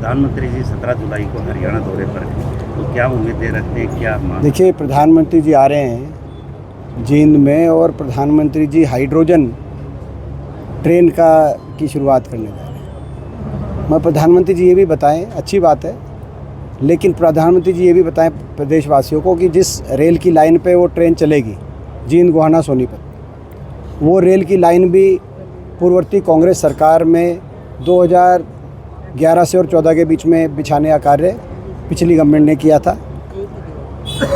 प्रधानमंत्री जी 17 जुलाई को हरियाणा दौरे पर हैं, तो क्या उम्मीदें रखते हैं, क्या मांग? देखिए, प्रधानमंत्री जी आ रहे हैं जींद में और प्रधानमंत्री जी हाइड्रोजन ट्रेन की शुरुआत करने जा रहे हैं। मैं प्रधानमंत्री जी ये भी बताएं, अच्छी बात है, लेकिन प्रधानमंत्री जी ये भी बताएं प्रदेशवासियों को कि जिस रेल की लाइन पे वो ट्रेन चलेगी, जींद गोहाना सोनीपत, वो रेल की लाइन भी पूर्ववर्ती कांग्रेस सरकार में 2011 से और 14 के बीच में बिछाने का कार्य पिछली गवर्नमेंट ने किया था।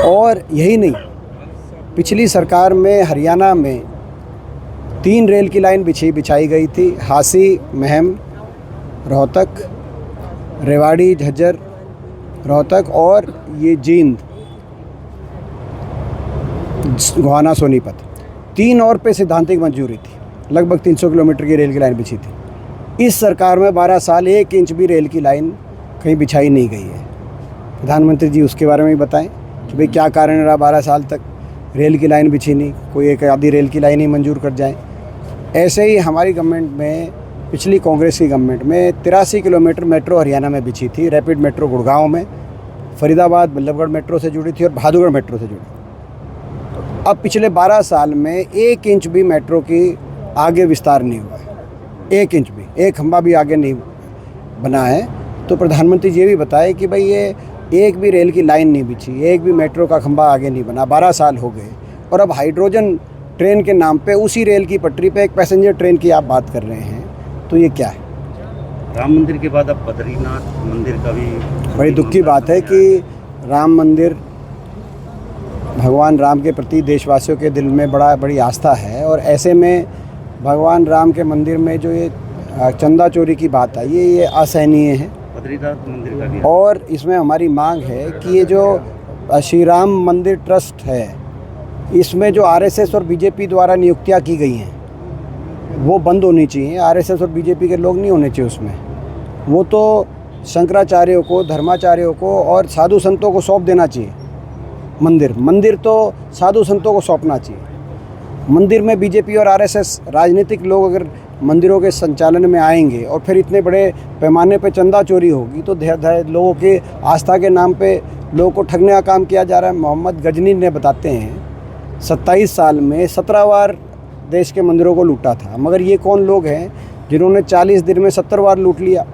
और यही नहीं, पिछली सरकार में हरियाणा में 3 रेल की लाइन बिछाई गई थी, हासी महम रोहतक, रेवाड़ी झज्जर रोहतक और ये जींद गोहाना सोनीपत। 3 और पे सैद्धांतिक मंजूरी थी, लगभग 300 किलोमीटर की रेल की लाइन बिछी थी। इस सरकार में 12 साल 1 इंच भी रेल की लाइन कहीं बिछाई नहीं गई है। प्रधानमंत्री जी उसके बारे में भी बताएं कि भाई क्या कारण रहा 12 साल तक रेल की लाइन बिछी नहीं, कोई एक आधी रेल की लाइन ही मंजूर कर जाए। ऐसे ही हमारी गवर्नमेंट में, पिछली कांग्रेस की गवर्नमेंट में 83 किलोमीटर मेट्रो हरियाणा में बिछी थी, रैपिड मेट्रो गुड़गांव में, फरीदाबाद बल्लभगढ़ मेट्रो से जुड़ी थी और बहादुरगढ़ मेट्रो से जुड़ी। अब पिछले 12 साल में 1 इंच भी मेट्रो की आगे विस्तार नहीं हुआ है, 1 इंच भी, एक खंभा भी आगे नहीं बना है। तो प्रधानमंत्री जी ये भी बताए कि भाई ये एक भी रेल की लाइन नहीं बिछी, एक भी मेट्रो का खंभा आगे नहीं बना, 12 साल हो गए। और अब हाइड्रोजन ट्रेन के नाम पे उसी रेल की पटरी पे एक पैसेंजर ट्रेन की आप बात कर रहे हैं, तो ये क्या है? राम मंदिर के बाद अब बद्रीनाथ मंदिर का भी बड़ी दुख की बात है कि राम मंदिर, भगवान राम के प्रति देशवासियों के दिल में बड़ी आस्था है, और ऐसे में भगवान राम के मंदिर में जो ये चंदा चोरी की बात आई है, ये असहनीय है। बद्रीनाथ मंदिर का भी, और इसमें हमारी मांग है कि ये जो श्री राम मंदिर ट्रस्ट है, इसमें जो आरएसएस और बीजेपी द्वारा नियुक्तियां की गई हैं वो बंद होनी चाहिए। आरएसएस और बीजेपी के लोग नहीं होने चाहिए उसमें। वो तो शंकराचार्यों को, धर्माचार्यों को और साधु संतों को सौंप देना चाहिए। मंदिर तो साधु संतों को सौंपना चाहिए। मंदिर में बीजेपी और आरएसएस राजनीतिक लोग अगर मंदिरों के संचालन में आएंगे और फिर इतने बड़े पैमाने पे चंदा चोरी होगी, तो लोगों के आस्था के नाम पे लोगों को ठगने का काम किया जा रहा है। मोहम्मद गजनी ने बताते हैं 27 साल में 17 बार देश के मंदिरों को लूटा था, मगर ये कौन लोग हैं जिन्होंने 40 दिन में 70 बार लूट लिया?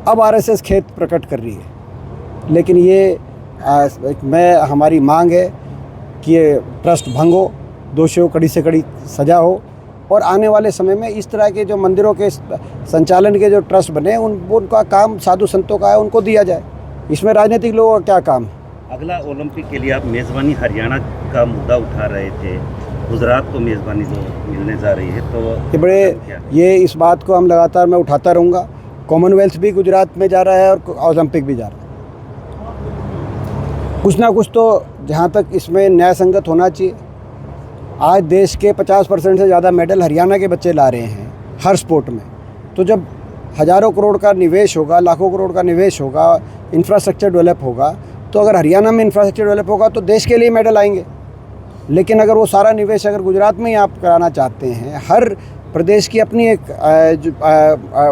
अब आरएसएस खेत प्रकट कर रही है। लेकिन ये हमारी मांग है कि ये ट्रस्ट भंग हो, दोषियों कड़ी से कड़ी सजा हो, और आने वाले समय में इस तरह के जो मंदिरों के संचालन के जो ट्रस्ट बने उनका काम साधु संतों का है, उनको दिया जाए। इसमें राजनीतिक लोगों का क्या काम है? अगला ओलंपिक के लिए आप मेज़बानी हरियाणा का मुद्दा उठा रहे थे, गुजरात को मेज़बानी जो मिलने जा रही है, तो ये इस बात को हम लगातार मैं उठाता रहूँगा। कॉमनवेल्थ भी गुजरात में जा रहा है और ओलंपिक भी जा रहा है। कुछ ना कुछ तो जहाँ तक इसमें न्याय संगत होना चाहिए। आज देश के 50% से ज़्यादा मेडल हरियाणा के बच्चे ला रहे हैं हर स्पोर्ट में। तो जब हज़ारों करोड़ का निवेश होगा, लाखों करोड़ का निवेश होगा, इंफ्रास्ट्रक्चर डेवलप होगा, तो अगर हरियाणा में इंफ्रास्ट्रक्चर डेवलप होगा तो देश के लिए मेडल आएंगे। लेकिन अगर वो सारा निवेश अगर गुजरात में ही आप कराना चाहते हैं, हर प्रदेश की अपनी एक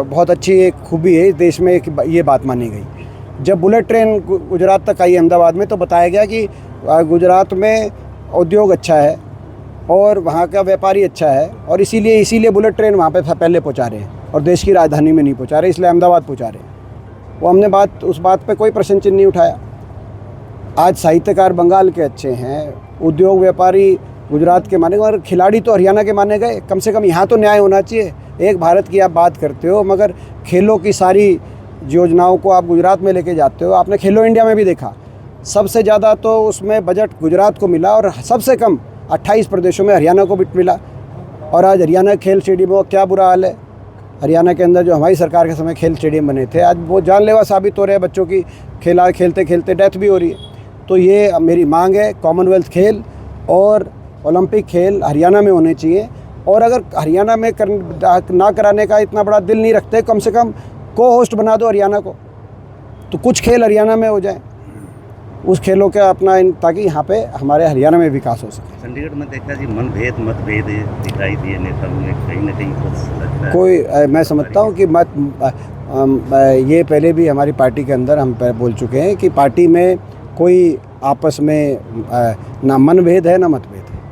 बहुत अच्छी एक खूबी है इस देश में, ये बात मानी गई। जब बुलेट ट्रेन गुजरात तक आई अहमदाबाद में, तो बताया गया कि गुजरात में उद्योग अच्छा है और वहाँ का व्यापारी अच्छा है, और इसीलिए बुलेट ट्रेन वहाँ पे पहले पहुँचा रहे हैं और देश की राजधानी में नहीं पहुँचा रहे, इसलिए अहमदाबाद पहुँचा रहे हैं। वो हमने उस बात पे कोई प्रश्न चिन्ह नहीं उठाया। आज साहित्यकार बंगाल के अच्छे हैं, उद्योग व्यापारी गुजरात के माने गए, और खिलाड़ी तो हरियाणा के माने गए। कम से कम यहाँ तो न्याय होना चाहिए। एक भारत की आप बात करते हो, मगर खेलों की सारी योजनाओं को आप गुजरात में लेके जाते हो। आपने खेलो इंडिया में भी देखा, सबसे ज़्यादा तो उसमें बजट गुजरात को मिला और सबसे कम 28 प्रदेशों में हरियाणा को बिट मिला। और आज हरियाणा खेल स्टेडियमों का क्या बुरा हाल है। हरियाणा के अंदर जो हमारी सरकार के समय खेल स्टेडियम बने थे, आज वो जानलेवा साबित हो रहे हैं। बच्चों की खेलते खेलते डेथ भी हो रही है। तो ये मेरी मांग है, कॉमनवेल्थ खेल और ओलंपिक खेल हरियाणा में होने चाहिए। और अगर हरियाणा में ना कराने का इतना बड़ा दिल नहीं रखते, कम से कम को होस्ट बना दो हरियाणा को, तो कुछ खेल हरियाणा में हो जाए, उस खेलों का अपना, ताकि यहाँ पे हमारे हरियाणा में विकास हो सके। चंडीगढ़ में देखा जी मतभेद दिखाई दिए नेताओं में, कहीं ना कहीं कुछ लगता है। मैं समझता हूँ कि ये पहले भी हमारी पार्टी के अंदर हम बोल चुके हैं कि पार्टी में कोई आपस में ना मनभेद है ना मतभेद।